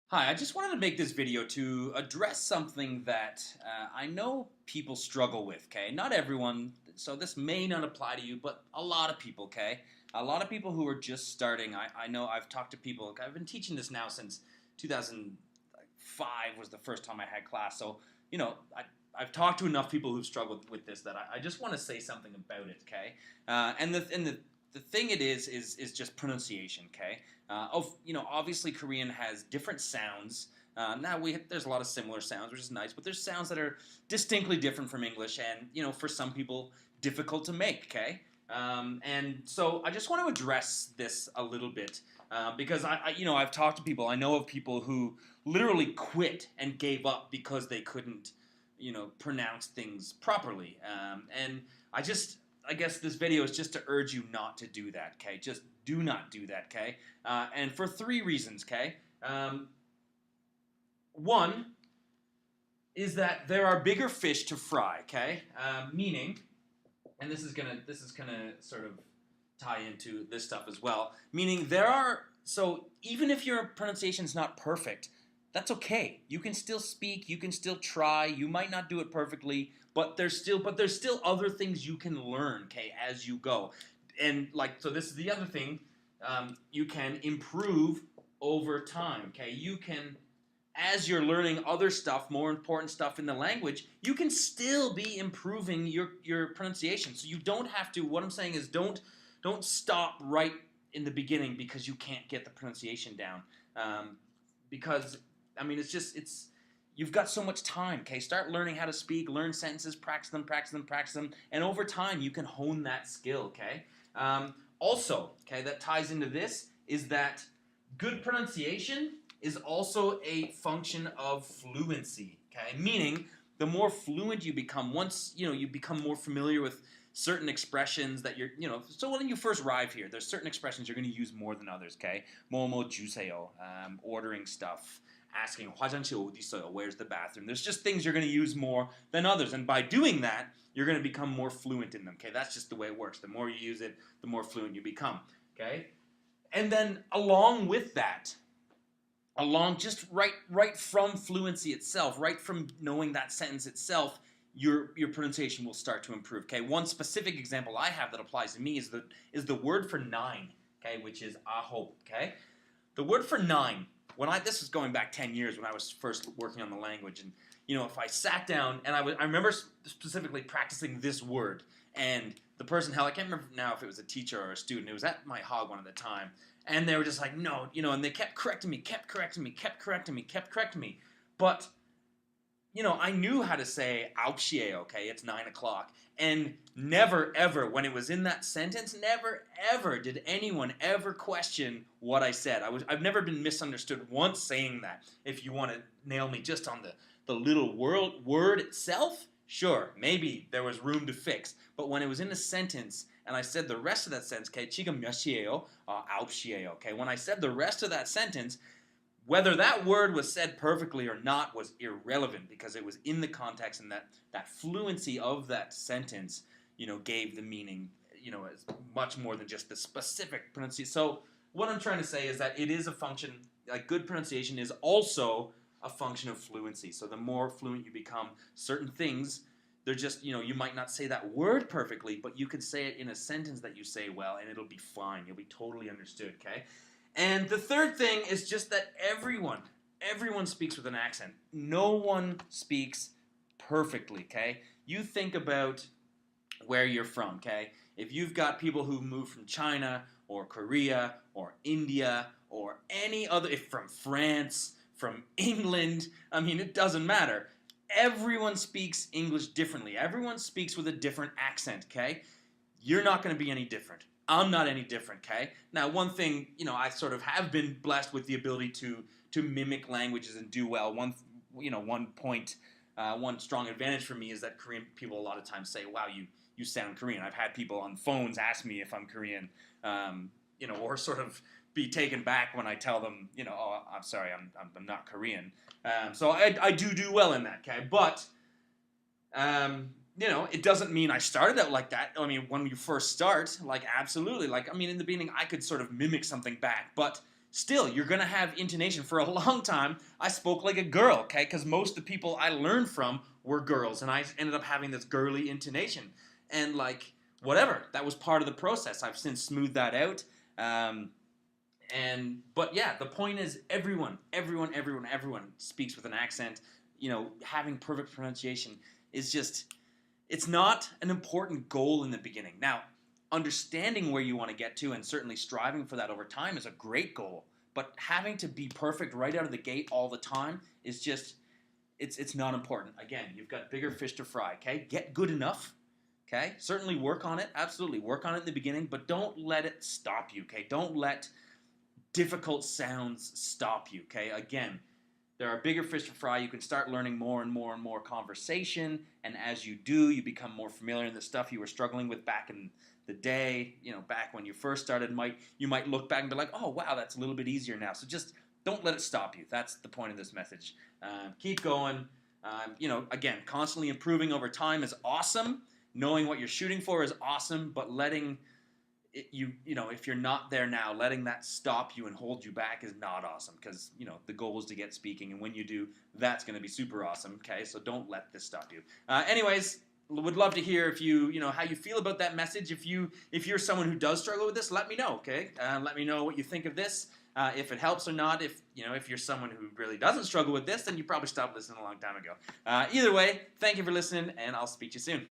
Hi, I just wanted to make this video to address something that I know people struggle with, okay? Not everyone, so this may not apply to you, but a lot of people, okay? A lot of people who are just starting. I know I've talked to people, I've been teaching this now since 2005 was the first time I had class, so, I've talked to enough people who've struggled with this that I just want to say something about it, okay? And the thing it is just pronunciation, okay? Obviously Korean has different sounds. There's a lot of similar sounds, which is nice, but there's sounds that are distinctly different from English, and for some people, difficult to make. Okay, and so I just want to address this a little bit because I've talked to people. I know of people who literally quit and gave up because they couldn't pronounce things properly, and I guess this video is just to urge you not to do that, okay? Just do not do that, okay? And for three reasons, okay? One is that there are bigger fish to fry, okay? Meaning, and this is gonna sort of tie into this stuff as well. Meaning so even if your pronunciation is not perfect, that's okay. You can still speak, you can still try. You might not do it perfectly, but there's still other things you can learn, okay, as you go. And so this is the other thing. You can improve over time, okay? You can, as you're learning other stuff, more important stuff in the language, you can still be improving your pronunciation. So you don't have to. What I'm saying is, don't stop right in the beginning because you can't get the pronunciation down. Because it's you've got so much time. Okay, start learning how to speak, learn sentences, practice them, and over time you can hone that skill. Okay. Also, okay, that ties into this is that good pronunciation is also a function of fluency. Okay, meaning the more fluent you become, once you become more familiar with certain expressions that so when you first arrive here, there's certain expressions you're going to use more than others. Okay, momo juseyo, ordering stuff, asking 화장실 어디 있어요, where's the bathroom. There's just things you're going to use more than others, and by doing that, you're going to become more fluent in them. Okay, that's just the way it works. The more you use it, the more fluent you become. Okay, and then along with that, just right from fluency itself, right from knowing that sentence itself, your pronunciation will start to improve. Okay, one specific example I have that applies to me is the word for nine. Okay, which is aho. Okay, the word for nine. This was going back 10 years when I was first working on the language, and if I sat down and I remember specifically practicing this word, and the person held, I can't remember now if it was a teacher or a student, it was at my Hagwon at the time, and they were just like, no, and they kept correcting me, but I knew how to say "aupshie," okay, it's 9 o'clock, and never ever, when it was in that sentence, never ever did anyone ever question what I said. I've never been misunderstood once saying that. If you want to nail me just on the little word itself, sure, maybe there was room to fix. But when it was in a sentence, and I said the rest of that sentence, okay, 지금 몇 시예요? 9시예요, okay, when I said the rest of that sentence, whether that word was said perfectly or not was irrelevant because it was in the context, and that fluency of that sentence, gave the meaning, as much more than just the specific pronunciation. So what I'm trying to say is that it is a function, like good pronunciation is also a function of fluency. So the more fluent you become, certain things, they're just, you might not say that word perfectly, but you can say it in a sentence that you say well, and it'll be fine. You'll be totally understood, okay? And the third thing is just that everyone speaks with an accent. No one speaks perfectly, okay? You think about where you're from, okay? If you've got people who move from China or Korea or India or any other, if from France, from England, it doesn't matter. Everyone speaks English differently. Everyone speaks with a different accent, okay? You're not going to be any different. I'm not any different, okay? Now, one thing, I sort of have been blessed with the ability to mimic languages and do well. One strong advantage for me is that Korean people a lot of times say, wow, you sound Korean. I've had people on phones ask me if I'm Korean, or sort of be taken back when I tell them, oh, I'm sorry, I'm not Korean. So I do well in that, okay? But, it doesn't mean I started out like that. When you first start, absolutely. In the beginning, I could sort of mimic something back. But, still, you're going to have intonation. For a long time, I spoke like a girl, okay? Because most of the people I learned from were girls, and I ended up having this girly intonation. And, like, whatever. That was part of the process. I've since smoothed that out. But yeah, the point is everyone speaks with an accent. You know, having perfect pronunciation is just, it's not an important goal in the beginning. Now, understanding where you want to get to and certainly striving for that over time is a great goal. But having to be perfect right out of the gate all the time is just, it's not important. Again, you've got bigger fish to fry, okay? Get good enough, okay? Certainly work on it, absolutely. Work on it in the beginning, but don't let it stop you, okay? Don't let difficult sounds stop you, okay? Again, there are bigger fish to fry. You can start learning more and more and more conversation, and as you do, you become more familiar in the stuff you were struggling with back in the day. You know, back when you first started, you might look back and be like, oh, wow, that's a little bit easier now. So just don't let it stop you. That's the point of this message. Keep going. You know, again, constantly improving over time is awesome. Knowing what you're shooting for is awesome, but letting you know, if you're not there now, letting that stop you and hold you back is not awesome, because, you know, the goal is to get speaking, and when you do, that's going to be super awesome, okay? So don't let this stop you. Anyways, would love to hear if you know, how you feel about that message. If you're someone who does struggle with this, let me know, okay? Let me know what you think of this, if it helps or not. If you're someone who really doesn't struggle with this, then you probably stopped listening a long time ago. Either way, thank you for listening, and I'll speak to you soon.